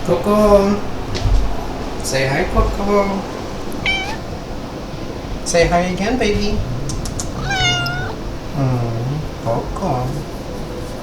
Coco. Say hi, Coco. Say hi again, baby. Coco.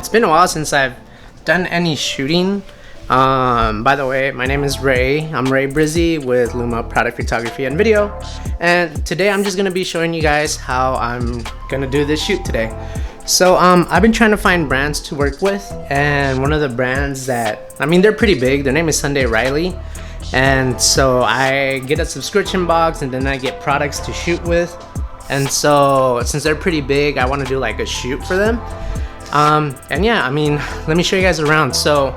It's been a while since I've done any shooting. By the way, my name is Ray. I'm Ray Breezee with Luma Product Photography and Video. And today I'm just gonna be showing you guys how I'm gonna do this shoot today. So I've been trying to find brands to work with, and one of the brands that, I mean, they're pretty big. Their name is Sunday Riley. And so I get a subscription box and then I get products to shoot with. And so since they're pretty big, I want to do like a shoot for them. And yeah, I mean, let me show you guys around. So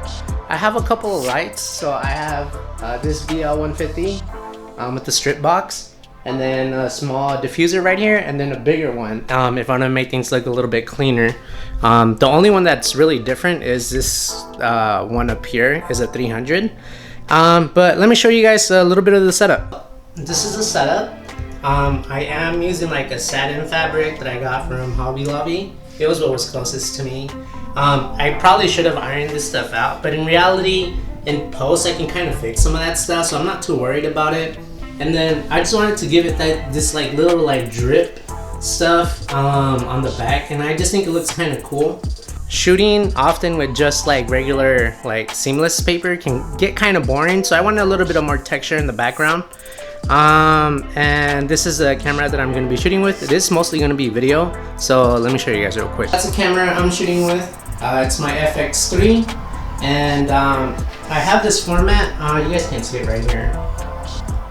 I have a couple of lights. So I have this VL150 with the strip box, and then a small diffuser right here, and then a bigger one if I want to make things look a little bit cleaner. The only one that's really different is this one up here is a 300. But let me show you guys a little bit of the setup. This is the setup. I am using like a satin fabric that I got from Hobby Lobby. It was what was closest to me. I probably should have ironed this stuff out, but in reality, in post, I can kind of fix some of that stuff, so I'm not too worried about it. And then I just wanted to give it this like little like drip stuff on the back, and I just think it looks kind of cool. Shooting often with just like regular like seamless paper can get kind of boring, so I wanted a little bit of more texture in the background. And this is a camera that I'm going to be shooting with. It is mostly going to be video, so let me show you guys real quick. That's a camera I'm shooting with. It's my FX3, and I have this format. You guys can't see it right here,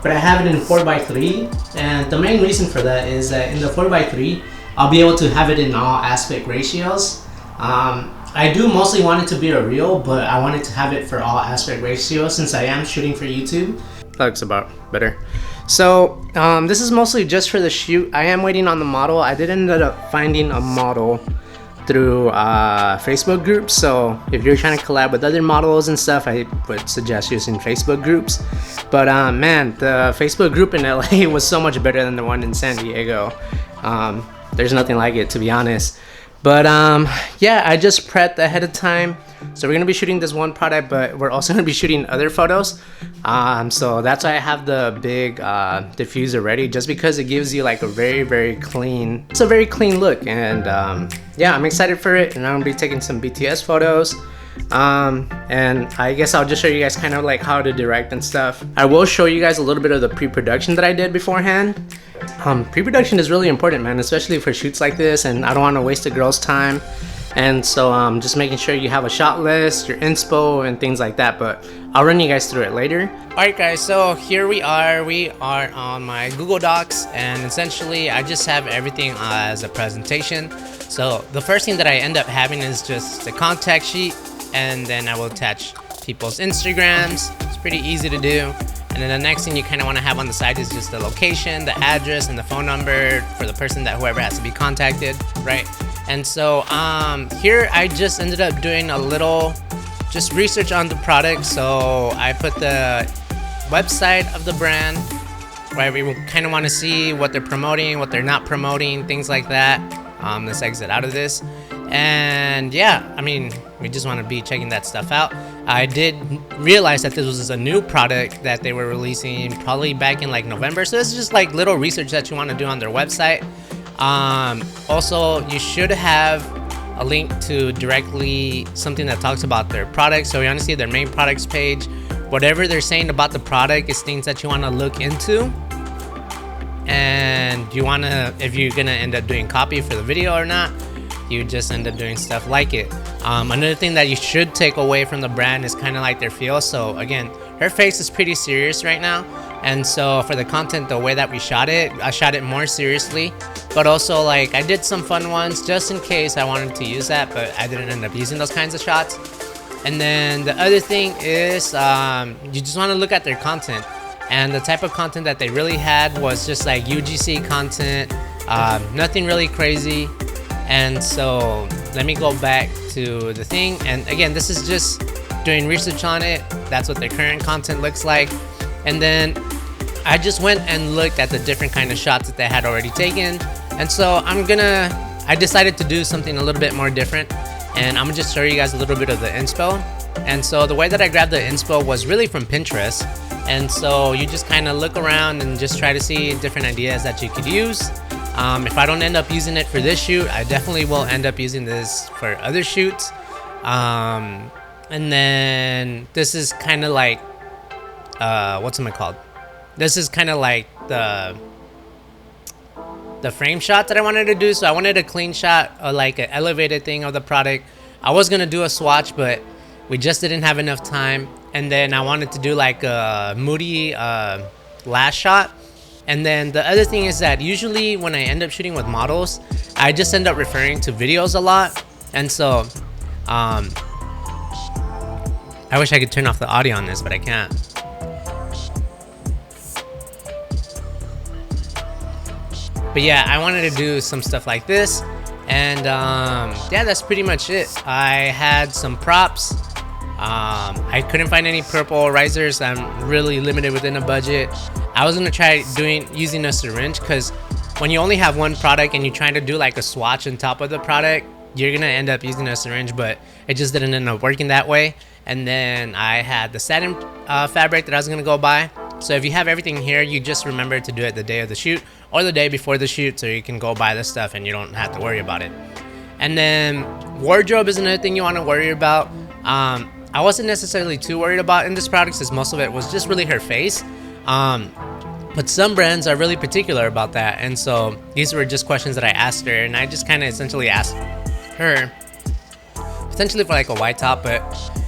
but I have it in 4:3, and the main reason for that is that in the 4:3 I'll be able to have it in all aspect ratios. I do mostly want it to be a reel, but I wanted to have it for all aspect ratios since I am shooting for YouTube. That looks about better. So this is mostly just for the shoot. I am waiting on the model. I did end up finding a model through Facebook groups, so if you're trying to collab with other models and stuff, I would suggest using Facebook groups. But man, the Facebook group in LA was so much better than the one in San Diego. There's nothing like it, to be honest. But yeah, I just prepped ahead of time. So we're gonna be shooting this one product, but we're also gonna be shooting other photos. So that's why I have the big diffuser ready, just because it gives you like a very clean, it's a very clean look. And yeah, I'm excited for it, and I'm gonna be taking some BTS photos. And I guess I'll just show you guys kind of like how to direct and stuff. I will show you guys a little bit of the pre-production that I did beforehand. Pre-production is really important, man, especially for shoots like this, and I don't want to waste a girl's time. And so just making sure you have a shot list, your inspo, and things like that, but I'll run you guys through it later. Alright guys, so here we are on my Google Docs, and essentially I just have everything as a presentation. So the first thing that I end up having is just the contact sheet, and then I will attach people's Instagrams. It's pretty easy to do. And then the next thing you kind of want to have on the side is just the location, the address, and the phone number for the person that whoever has to be contacted, right? And so here I just ended up doing a little just research on the product. So I put the website of the brand, right? We kind of want to see what they're promoting, what they're not promoting, things like that. Let's exit out of this. And yeah, I mean, we just want to be checking that stuff out. I did realize that this was a new product that they were releasing probably back in like November. So it's just like little research that you want to do on their website. Also, you should have a link to directly something that talks about their product. So you want to see their main products page. Whatever they're saying about the product is things that you want to look into. And you want to, if you're going to end up doing copy for the video or not, you just end up doing stuff like it. Another thing that you should take away from the brand is kind of like their feel. So again, her face is pretty serious right now, and so for the content, the way that we shot it, I shot it more seriously, but also like I did some fun ones just in case I wanted to use that, but I didn't end up using those kinds of shots. And then the other thing is you just want to look at their content, and the type of content that they really had was just like UGC content, nothing really crazy. And so let me go back to the thing, and again, this is just doing research on it. That's what their current content looks like. And then I just went and looked at the different kind of shots that they had already taken, and so I decided to do something a little bit more different, and I'm gonna just show you guys a little bit of the inspo. And so the way that I grabbed the inspo was really from Pinterest. And so you just kind of look around and just try to see different ideas that you could use. If I don't end up using it for this shoot, I definitely will end up using this for other shoots. And then this is kind of like, what's it called? This is kind of like the frame shot that I wanted to do. So I wanted a clean shot, or like an elevated thing of the product. I was gonna do a swatch, but we just didn't have enough time. And then I wanted to do like a moody last shot. And then the other thing is that usually when I end up shooting with models, I just end up referring to videos a lot. And so I wish I could turn off the audio on this, but I can't. But yeah, I wanted to do some stuff like this. And yeah, that's pretty much it. I had some props. I couldn't find any purple risers. I'm really limited within a budget. I was gonna try using a syringe, because when you only have one product and you're trying to do like a swatch on top of the product, you're gonna end up using a syringe, but it just didn't end up working that way. And then I had the satin fabric that I was gonna go buy. So if you have everything here, you just remember to do it the day of the shoot or the day before the shoot, so you can go buy this stuff and you don't have to worry about it. And then wardrobe is another thing you want to worry about. I wasn't necessarily too worried about in this product, since most of it was just really her face. But some brands are really particular about that, and so these were just questions that I asked her, and I just kind of essentially asked her potentially for like a white top, but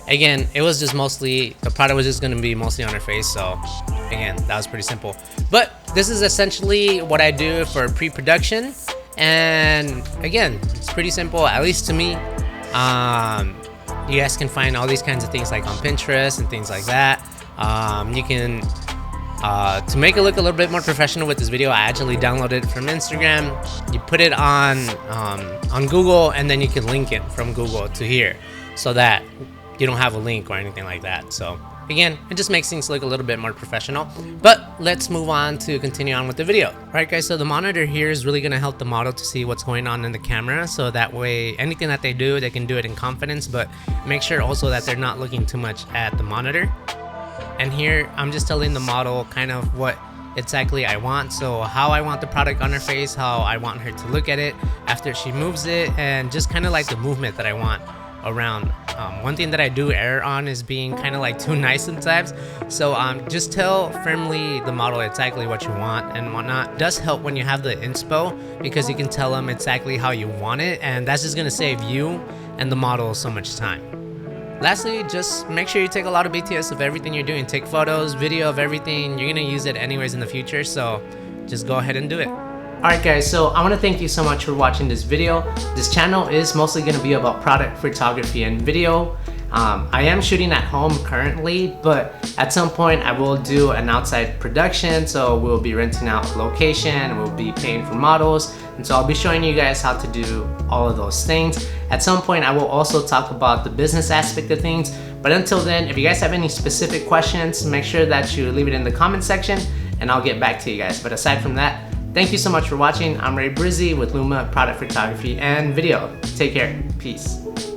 again, it was just mostly, the product was just going to be mostly on her face. So again, that was pretty simple. But this is essentially what I do for pre-production, and again, it's pretty simple, at least to me. You guys can find all these kinds of things like on Pinterest and things like that. You can to make it look a little bit more professional with this video, I actually downloaded it from Instagram. You put it on Google, and then you can link it from Google to here, so that you don't have a link or anything like that. So again, it just makes things look a little bit more professional. But let's move on to continue on with the video. All right, guys, so the monitor here is really going to help the model to see what's going on in the camera, so that way anything that they do, they can do it in confidence, but make sure also that they're not looking too much at the monitor. And here I'm just telling the model kind of what exactly I want, so how I want the product on her face, how I want her to look at it after she moves it, and just kind of like the movement that I want around. One thing that I do err on is being kind of like too nice sometimes, so just tell firmly the model exactly what you want and whatnot. It does help when you have the inspo, because you can tell them exactly how you want it, and that's just gonna save you and the model so much time. Lastly, just make sure you take a lot of BTS of everything you're doing. Take photos, video of everything. You're gonna use it anyways in the future, so just go ahead and do it. Alright guys, so I want to thank you so much for watching this video. This channel is mostly going to be about product photography and video. I am shooting at home currently, but at some point I will do an outside production, so we'll be renting out a location, we'll be paying for models, and so I'll be showing you guys how to do all of those things. At some point I will also talk about the business aspect of things, but until then, if you guys have any specific questions, make sure that you leave it in the comment section and I'll get back to you guys. But aside from that, thank you so much for watching. I'm Ray Breezee with Luma Product Photography and Video. Take care. Peace.